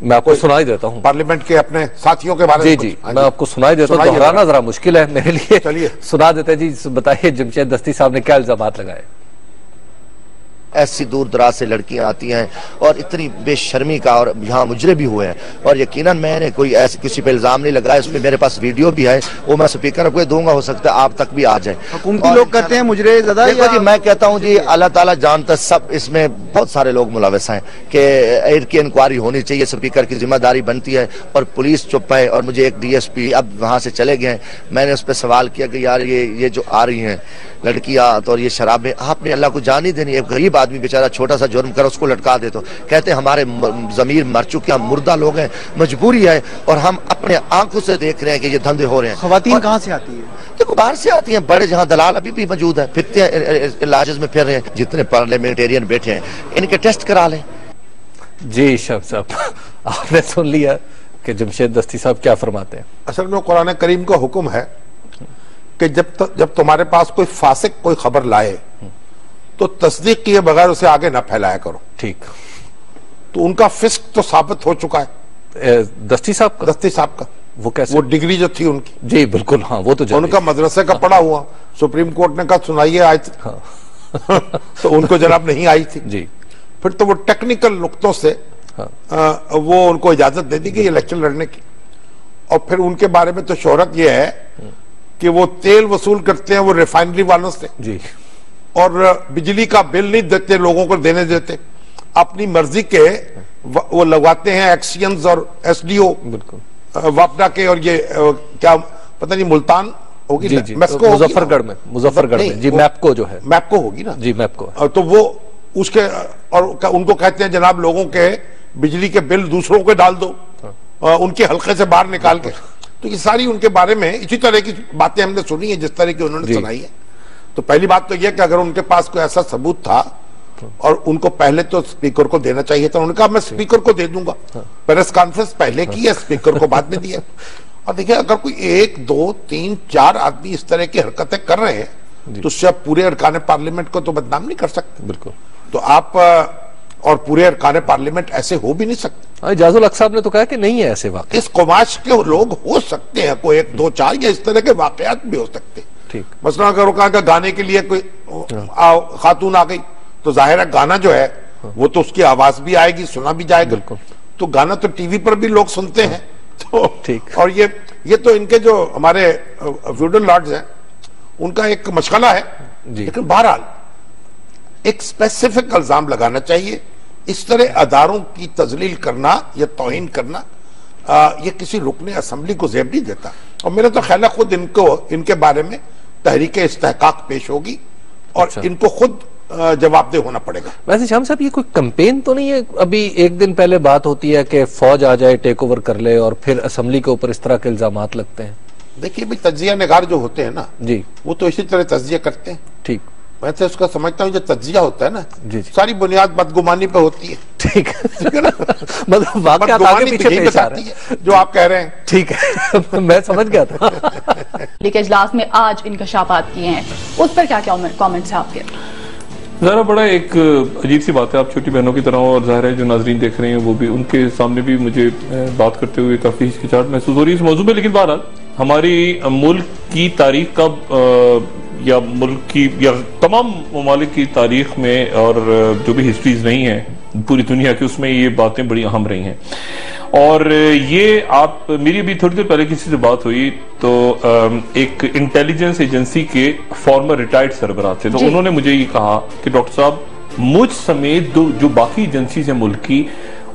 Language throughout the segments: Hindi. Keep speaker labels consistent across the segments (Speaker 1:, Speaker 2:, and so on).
Speaker 1: मैं आपको सुनाई देता हूँ
Speaker 2: पार्लियामेंट के अपने साथियों के बारे में।
Speaker 1: जी, मैं आपको सुनाई देता हूँ, दोहराना जरा मुश्किल है मेरे लिए।
Speaker 2: चलिए
Speaker 1: सुना देते हैं जी। बताइए जमशेद दस्ती साहब ने क्या इल्जामात लगाए।
Speaker 3: ऐसी दूर दराज से लड़कियां आती हैं और इतनी बेशर्मी का, और यहाँ मुजरे भी हुए हैं। और यकीनन मैंने कोई ऐसे किसी पे इल्जाम नहीं लगाया, उसमें मेरे पास वीडियो भी है, वो मैं स्पीकर को दूंगा, हो सकता है आप तक भी आ जाए।
Speaker 4: हुकूमती लोग कहते हैं मुजरे ज़्यादा।
Speaker 3: देखो जी, मैं कहता हूँ जी, अल्लाह ताला जानता, सब इसमें बहुत सारे लोग मुलविस हैं कि इनकी इंक्वायरी होनी चाहिए, स्पीकर की जिम्मेदारी बनती है, और पुलिस चुप है। और मुझे एक DSP अब वहाँ से चले गए, मैंने उस पर सवाल किया कि यार ये जो आ रही हैं लड़कियां तो, और ये शराबें, आपने अल्लाह को जान ही देनी। एक गरीब आदमी बेचारा छोटा सा जुर्म कर उसको लटका दे, तो कहते हैं हमारे जमीर मर चुके, हम मुर्दा लोग हैं, मजबूरी है, और हम अपने आंखों से देख रहे हैं कि ये धंधे हो रहे हैं।
Speaker 4: खवातीन कहाँ से आती है?
Speaker 3: देखो बाहर से आती हैं, बड़े जहाँ दलाल अभी भी मौजूद है, फिरते हैं इलाज में फिर रहे हैं। जितने पार्लियामेंटेरियन बैठे हैं इनके टेस्ट करा लें।
Speaker 1: जी शब साहब, आपने सुन लिया कि जमशेद दस्ती साहब क्या फरमाते हैं।
Speaker 2: असल में कुरान करीम का हुक्म है कि जब तुम्हारे पास कोई फासिक कोई खबर लाए तो तस्दीक किए बगैर उसे आगे ना फैलाया करो।
Speaker 1: ठीक,
Speaker 2: तो उनका फिस्क तो साबित हो चुका है।
Speaker 1: दस्ती साहब का वो कैसे?
Speaker 2: वो डिग्री जो थी उनकी,
Speaker 1: जी बिल्कुल, हाँ वो तो
Speaker 2: उनका मदरसे का पढ़ा हुआ, सुप्रीम कोर्ट ने कहा सुनाइए आयत, हाँ। तो उनको जनाब नहीं आई थी
Speaker 1: जी।
Speaker 2: फिर तो वो टेक्निकल नुक्तों से वो उनको इजाजत दे दी गई इलेक्शन लड़ने की। और फिर उनके बारे में तो शोहरत ये है कि वो तेल वसूल करते हैं वो रिफाइनरी वालों से
Speaker 1: जी,
Speaker 2: और बिजली का बिल नहीं देते, लोगों को देने देते, अपनी मर्जी के वो लगवाते हैं एक्सियंस और SDO
Speaker 1: बिल्कुल
Speaker 2: वापडा के, और ये क्या पता नहीं मुल्तान होगी
Speaker 1: जी, जी, मुजफ्फरगढ़ में जी, मैपको जो है,
Speaker 2: मैपको होगी ना जी,
Speaker 1: मैपको।
Speaker 2: तो वो उसके, और उनको कहते हैं जनाब लोगों के बिजली के बिल दूसरों को डाल दो, उनके हल्के से बाहर निकाल के। तो ये सारी उनके बारे में इसी तरह की बातें हमने सुनी है जिस तरह की उन्होंने सुनाई है। तो पहली बात तो यह कि अगर उनके पास कोई ऐसा सबूत था और उनको पहले तो स्पीकर को देना चाहिए था, उन्होंने कहा मैं स्पीकर को दे दूंगा, प्रेस कॉन्फ्रेंस पहले की है, स्पीकर को बाद में दिया। और देखिए अगर कोई 1, 2, 3, 4 आदमी इस तरह की हरकतें कर रहे हैं तो उससे आप पूरे अरकान पार्लियामेंट को तो बदनाम नहीं कर सकते।
Speaker 1: बिल्कुल।
Speaker 2: तो आप और पूरे अरकान पार्लियामेंट ऐसे हो भी नहीं सकते।
Speaker 1: इजाजुल हक साहब ने तो कहा कि नहीं है ऐसे वाकई।
Speaker 2: इस कुमाश के लोग हो सकते हैं, कोई 1, 2, 4 या इस तरह के वाकयात भी हो सकते हैं।
Speaker 1: ठीक,
Speaker 2: मसला अगर कहा कि गाने के लिए कोई खातून आ गई तो जाहिर है गाना जो है वो तो उसकी आवाज भी आएगी, सुना भी जाएगा।
Speaker 1: बिल्कुल।
Speaker 2: तो गाना तो टीवी पर भी लोग सुनते हैं। तो
Speaker 1: ठीक।
Speaker 2: और ये तो इनके जो हमारे फ्यूडल लॉर्ड्स हैं उनका एक मशगला है। लेकिन बहरहाल एक स्पेसिफिक इल्जाम लगाना चाहिए। इस तरह अदारों की तजलील करना या तौहीन करना ये किसी रुकने असेंबली को ज़ेब नहीं देता। और मेरा तो ख्याल है खुद इनके बारे में तहरीक इस्तेहकाक पेश होगी और इनको खुद जवाबदेह होना पड़ेगा।
Speaker 1: वैसे शाम साहब ये कोई कैंपेन तो नहीं है? अभी एक दिन पहले बात होती है कि फौज आ जाए, टेक ओवर कर ले, और फिर असेंबली के ऊपर इस तरह के इल्जामात लगते हैं।
Speaker 2: देखिए भाई, तज्जिया निगार जो होते हैं ना
Speaker 1: जी, वो
Speaker 2: तो इसी तरह तज्जिया करते हैं।
Speaker 1: ठीक,
Speaker 2: मैं तो उसका समझता हूँ जो तज्जिया होता है ना
Speaker 1: जी,
Speaker 2: सारी बुनियाद बदगुमानी पे होती है।
Speaker 1: ठीक है ना, मतलब वाकयात आगे पीछे पेश आ रहे हैं
Speaker 2: जो आप कह रहे हैं।
Speaker 1: ठीक है, मैं समझ गया था।
Speaker 5: लेकिन इजलास में आज इंकशाफात किए हैं, उस पर क्या कमेंट्स हैं आपके?
Speaker 6: ज़रा बड़ा एक अजीब सी बात है, आप छोटी बहनों की तरह हो और ज़ाहिर है जो नाजरीन देख रहे हैं वो भी, उनके सामने भी मुझे बात करते हुए काफ़ी हिचकिचाहट महसूस हो रही है इस मौजूद में। लेकिन बहरहाल हमारी मुल्क की तारीख का या मुल्क की या तमाम ममालिक की तारीख में और जो भी हिस्ट्रीज रही हैं पूरी दुनिया की, उसमें ये बातें बड़ी अहम रही हैं। और ये आप, मेरी अभी थोड़ी देर पहले किसी से बात हुई तो एक इंटेलिजेंस एजेंसी के फॉर्मर रिटायर्ड सरबराह थे, तो उन्होंने मुझे ये कहा कि डॉक्टर साहब मुझ समेत जो बाकी एजेंसीज हैं मुल्क की,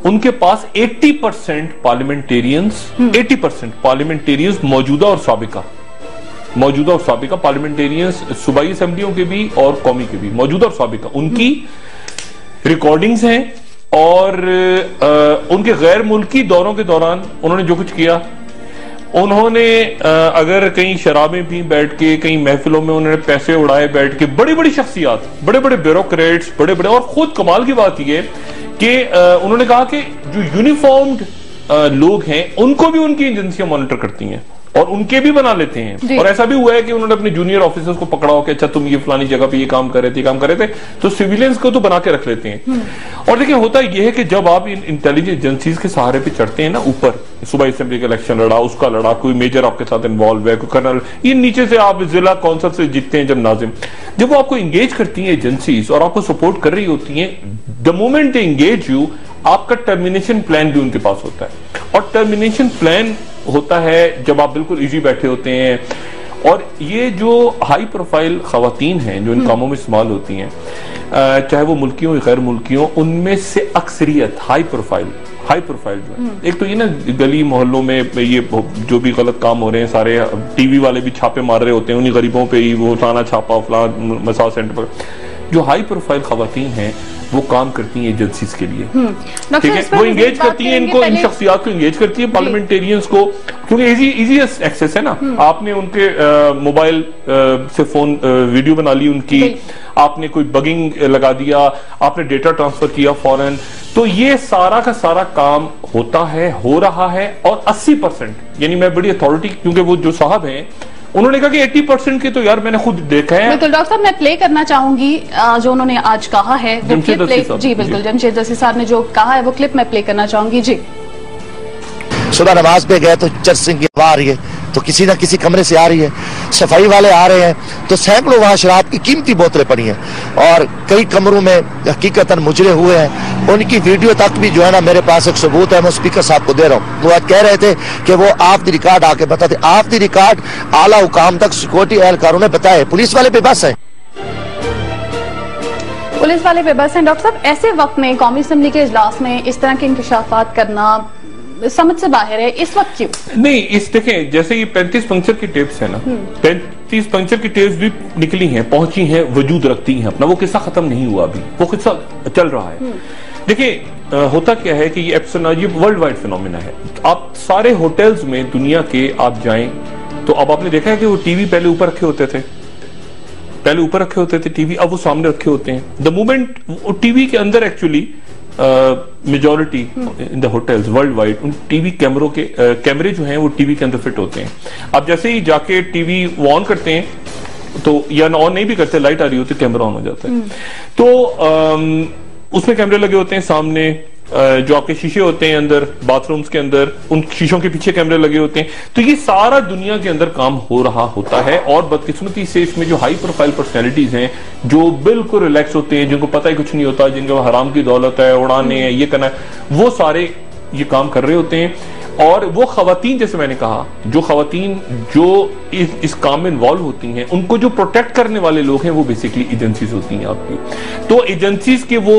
Speaker 6: उनके पास 80% पार्लियामेंटेरियंस 80% पार्लियामेंटेरियंस मौजूदा और साबिका पार्लियामेंटेरियंस सूबाई असेंबलियों के भी और कौमी के भी, मौजूदा और साबिका, उनकी रिकॉर्डिंग्स हैं। और उनके गैर मुल्की दौरों के दौरान उन्होंने जो कुछ किया, उन्होंने अगर कहीं शराबें पी बैठ के, कहीं महफिलों में उन्होंने पैसे उड़ाए बैठ के, बड़ी बड़ी शख्सियात, बड़े बड़े ब्यूरोक्रेट्स, बड़े बड़े, और खुद कमाल की बात यह कि उन्होंने कहा कि जो यूनिफॉर्म्ड लोग हैं उनको भी उनकी एजेंसियां मॉनिटर करती हैं। और उनके भी बना लेते हैं। और ऐसा भी हुआ है कि उन्होंने अपने जूनियर ऑफिसर्स को पकड़ा हो कि अच्छा तुम ये फलानी जगह पे ये काम कर रहे थे, तो सिविलियंस को तो बना के रख लेते हैं। और देखिए होता यह है कि जब आप इन इंटेलिजेंस एजेंसीज के सहारे पे चढ़ते हैं ना ऊपर, सुबह असेंबली का इलेक्शन लड़ा, उसका लड़ा, कोई मेजर आपके साथ इन्वॉल्व है, कोई कर्नल, ये नीचे से आप जिला कौंसिल से जीतते हैं जब नाजिम, जब वो आपको इंगेज करती है एजेंसीज और आपको सपोर्ट कर रही होती है, the moment they engage you, आपका टर्मिनेशन प्लान भी उनके पास होता है। और टर्मिनेशन प्लान होता है जब आप बिल्कुल इजी बैठे होते हैं। और ये जो हाई प्रोफाइल खवातीन हैं जो इन कामों में इस्तेमाल होती हैं, चाहे वो मुल्की हो या गैर मुल्की हो, उनमें से अक्सरियत हाई प्रोफाइल जो है, एक तो ये ना गली मोहल्लों में ये जो भी गलत काम हो रहे हैं, सारे टीवी वाले भी छापे मार रहे होते हैं उन्हीं गरीबों पे ही, वो फलाना छापा फलाना मसाज सेंटर पर। जो हाई प्रोफाइल खवातीन हैं वो काम करती हैं एजेंसीज के लिए, ठीक है, वो इंगेज करती हैं इनको, इन शख्सियात को इंगेज करती है, पार्लियामेंटेरियंस को, क्योंकि इजी एक्सेस है ना। आपने उनके मोबाइल से फोन वीडियो बना ली उनकी, आपने कोई बगिंग लगा दिया, आपने डेटा ट्रांसफर किया फौरन, तो ये सारा का सारा काम होता है, हो रहा है। और 80%, यानी मैं बड़ी अथॉरिटी, क्योंकि वो जो साहब हैं उन्होंने कहा कि 80% के तो यार मैंने खुद देखा है।
Speaker 5: बिल्कुल डॉक्टर साहब, मैं प्ले करना चाहूंगी जो उन्होंने आज कहा है, वो क्लिप प्ले, जी बिल्कुल, जमशेद दस्ती साहब ने जो कहा है वो क्लिप मैं प्ले करना चाहूंगी। जी,
Speaker 3: सुबह नमाज पे गए तो चरसिंग की आवाज आ रही है, तो किसी ना किसी कमरे से आ रही है, सफाई वाले आ रहे हैं, तो सैकड़ों वहां शराब की कीमती बोतलें पड़ी हैं और कई कमरों में हकीकतन मुजरे हुए हैं। उनकी वीडियो तक भी जो है ना मेरे पास एक सबूत है, मैं स्पीकर साहब को दे रहा हूँ। वो आज कह रहे थे कि वो ऑफ द रिकॉर्ड आके बताते, ऑफ द रिकॉर्ड आला हुकाम तक सिक्योरिटी एहलकारों ने बताया, पुलिस वाले बेबस है,
Speaker 5: पुलिस वाले बेबस हैं। डॉक्टर साहब, ऐसे वक्त में कौमी असेंबली के इजलास में इस तरह के इंकशाफात करना समझ से बाहर है, इस वक्त क्यों
Speaker 6: नहीं? इस देखें, जैसे ये 35 पंक्चर की टेप्स है ना, 35 पंक्चर की टेप्स भी निकली हैं, पहुंची हैं, वजूद रखती हैं अपना, वो किस्सा खत्म नहीं हुआ अभी, वो किस्सा चल रहा है। देखिए होता क्या है कि ये ये वर्ल्ड वाइड फिनोमिना है। आप सारे होटल्स में दुनिया के आप जाएं तो अब आपने देखा है कि वो टीवी पहले ऊपर रखे होते थे, टीवी, अब वो सामने रखे होते हैं। द मोमेंट टीवी के अंदर actually majority in the hotels world wide उन टीवी कैमरों के कैमरे जो हैं वो टीवी के अंदर फिट होते हैं। अब जैसे ही जाके टीवी वो ऑन करते हैं तो, या ऑन नहीं भी करते, लाइट आ रही होती है, कैमरा ऑन हो जाता है, तो उसमें कैमरे लगे होते हैं सामने, जो आपके शीशे होते हैं अंदर बाथरूम्स के अंदर, उन शीशों के पीछे कैमरे लगे होते हैं। तो ये सारा दुनिया के अंदर काम हो रहा होता है। और बदकिस्मती से इसमें जो हाई प्रोफाइल पर्सनैलिटीज हैं जो बिल्कुल रिलैक्स होते हैं, जिनको पता ही कुछ नहीं होता, जिनको हराम की दौलत है, उड़ाने हैं, ये करना है, वो सारे ये काम कर रहे होते हैं। और वो खवातीन, जैसे मैंने कहा, जो खवातीन जो इस काम में इन्वॉल्व होती हैं, उनको जो प्रोटेक्ट करने वाले लोग हैं वो बेसिकली एजेंसीज होती हैं आपकी। तो एजेंसीज के वो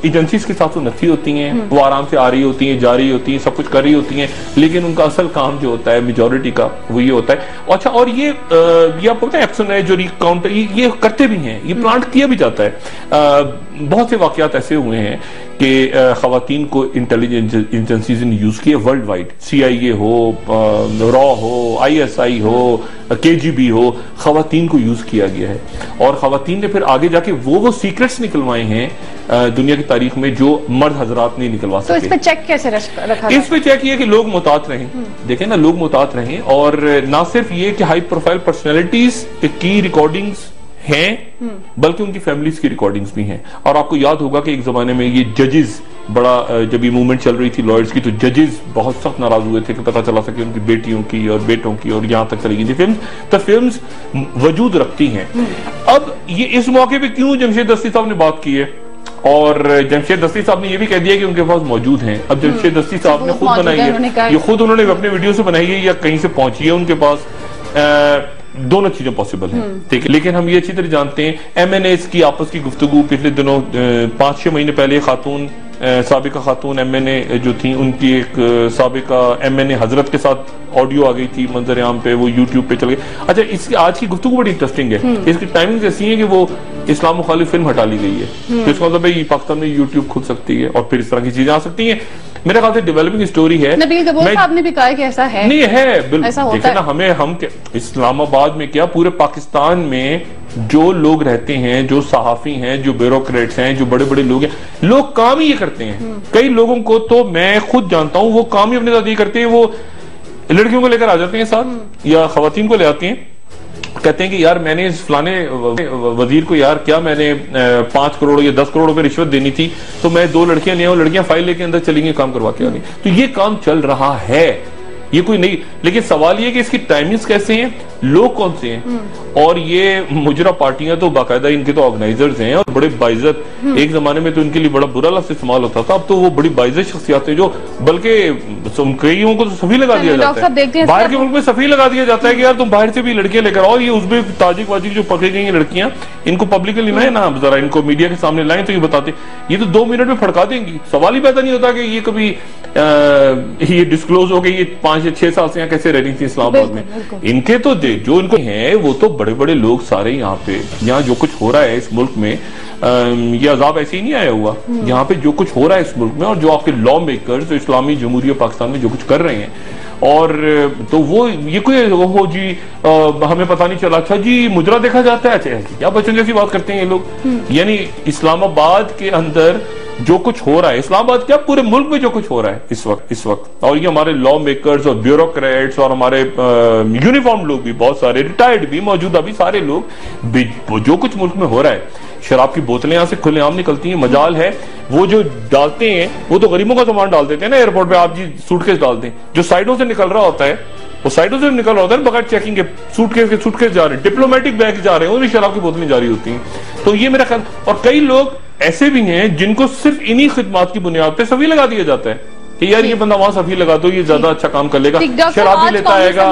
Speaker 6: एजेंसीज के साथ वो नफी होती हैं, वो आराम से आ रही होती हैं, जा रही होती हैं, सब कुछ कर रही होती हैं, लेकिन उनका असल काम जो होता है मेजोरिटी का वो ये होता है। अच्छा, और ये आपको पता है एक्शन है जो रिकाउंट ये करते भी हैं, ये प्लांट किया भी जाता है। बहुत से वाकयात ऐसे हुए हैं कि खवातीन को इंटेलिजेंस एजेंसीज ने यूज किया वर्ल्ड वाइड, CIA हो, रॉ हो, ISI हो, KGB हो, खवातीन को यूज किया गया है। और खवातीन ने फिर आगे जाके वो सीक्रेट्स निकलवाए हैं दुनिया की तारीख में जो मर्द हजरात नहीं निकलवा सके।
Speaker 5: तो इस पे चेक कैसे रखा?
Speaker 6: इस पे चेक ये कि लोग मुहतात रहें, देखें ना, लोग मुहतात रहें। और ना सिर्फ ये कि हाई प्रोफाइल पर्सनैलिटीज की रिकॉर्डिंग्स हैं, बल्कि उनकी फैमिलीज की रिकॉर्डिंग्स भी हैं। और आपको याद होगा कि एक जमाने में ये जजेस, बड़ा जब ये मूवमेंट चल रही थी लॉयर्स की, तो जजेस बहुत सख्त नाराज हुए थे कि पता चला सके उनकी बेटियों की और बेटों की, और यहां तक चली गई थी फिल्म। तो फिल्म्स वजूद रखती हैं। अब ये इस मौके पे क्यों जमशेद दस्ती साहब ने बात की है, और जमशेद दस्ती साहब ने ये भी कह दिया कि उनके पास मौजूद हैं। अब जमशेद दस्ती साहब ने खुद बनाई है, ये खुद उन्होंने अपने वीडियो से बनाई है या कहीं से पहुंची है उनके पास, दोनों चीजें पॉसिबल हैं, ठीक है। लेकिन हम ये अच्छी तरह जानते हैं MNAs की आपस की गुफ्तगू पिछले दिनों 5-6 महीने पहले खातून साबिका खातून MNA जो थी, उनकी एक साबिका MNA हजरत के साथ ऑडियो आ गई थी मंजर आम पे, वो YouTube पे चल गई। अच्छा, इसकी आज की गुफ्तगू बड़ी इंटरेस्टिंग है। इसकी टाइमिंग ऐसी है कि वो इस्लाम मुखालिफ फिल्म हटा ली गई है, तो इसका मतलब है पाकिस्तान में YouTube खुल सकती है और फिर इस तरह की चीजें आ सकती हैं। मेरे ख्याल से डेवलपिंग स्टोरी है।
Speaker 5: नबील कपूर साहब ने भी कहा है कि ऐसा है,
Speaker 6: नहीं है, बिल्कुल। देखिए ना, हम इस्लामाबाद में क्या, पूरे पाकिस्तान में जो लोग रहते हैं, जो सहाफी हैं, जो ब्यूरोक्रेट्स हैं, जो बड़े बड़े लोग हैं, लोग काम ही ये करते हैं। कई लोगों को तो मैं खुद जानता हूं, वो काम ही अपने साथ ये करते हैं, वो लड़कियों को लेकर आ जाते हैं साथ या खवातीन को ले आती हैं, कहते हैं कि यार मैंने इस फलाने वजीर को यार क्या मैंने 5 करोड़ या 10 करोड़ रुपए रिश्वत देनी थी, तो मैं 2 लड़कियां ले आऊं, लड़कियां फाइल लेके अंदर चली गई, काम करवा के आ गई। तो ये काम चल रहा है, ये कोई नहीं, लेकिन सवाल ये कि इसकी टाइमिंग्स कैसे हैं, लोग कौन से हैं, और ये मुजरा पार्टियां तो बाकायदा इनके तो ऑर्गेनाइजर्स हैं और बड़े बाइज्जत, एक जमाने में तो इनके लिए बड़ा बुरा लफ्ज़ इस्तेमाल होता था, अब तो वो बड़ी बाइज्जत शख्सियत है जो बल्कि कईयों को तो सफी लगा दिया जाता है, बाहर के मुल्क में सफी लगा दिया जाता है कि यार तुम बाहर से भी लड़कियां लेकर आओ, ये उज़्बेक ताजिक वाजिक जो पकड़ी गई हैं लड़कियां, इनको पब्लिकली लाए ना, जरा इनको मीडिया के सामने लाएं तो ये बताते, ये तो 2 मिनट में फड़का देंगी, सवाल ही पैदा नहीं होता कि ये कभी ये डिस्क्लोज हो गई, ये 5 या 6 साल से यहाँ कैसे रह रही थी इस्लामाबाद में। इनके तो जो इनको हैं वो तो बड़े बड़े लोग सारे यहाँ पे, यहाँ जो कुछ हो रहा है इस मुल्क में, ये अजाब ऐसे ही नहीं आया हुआ, यहाँ पे जो कुछ हो रहा है इस मुल्क में और जो आपके लॉ मेकर्स इस्लामी जमहूरिया पाकिस्तान में जो कुछ कर रहे हैं, और तो वो ये कोई हो जी हमें पता नहीं चला, अच्छा जी मुजरा देखा जाता है, अच्छा क्या बच्चों जैसी बात करते हैं ये लोग। यानी इस्लामाबाद के अंदर जो कुछ हो रहा है, इस्लामाबाद क्या पूरे मुल्क में जो कुछ हो रहा है इस वक्त, और ये हमारे लॉ मेकर्स और ब्यूरोक्रेट्स और हमारे यूनिफॉर्म लोग भी, बहुत सारे रिटायर्ड भी, मौजूदा भी, सारे लोग जो कुछ मुल्क में हो रहा है, शराब की बोतलें यहाँ से खुलेआम निकलती हैं, मजाल है वो जो डालते हैं वो तो गरीबों का सामान डाल देते हैं ना एयरपोर्ट पे, आप जी सूटकेस डाल दें, जो साइडों से निकल रहा होता है वो साइडों से निकल रहा होता है बगैर चेकिंग के, सूटकेस जा रहे हैं, डिप्लोमेटिक बैग जा रहे हैं, उन्हें शराब की बोतलें जारी होती हैं। तो ये मेरा ख्याल, और कई लोग ऐसे भी हैं जिनको सिर्फ इन्हीं खिदमात की बुनियाद पे सफी लगा दिया जाता है कि यार ये बंदा वहां सफी लगा दो, ये ज्यादा अच्छा काम कर लेगा, शराबी लेता आएगा।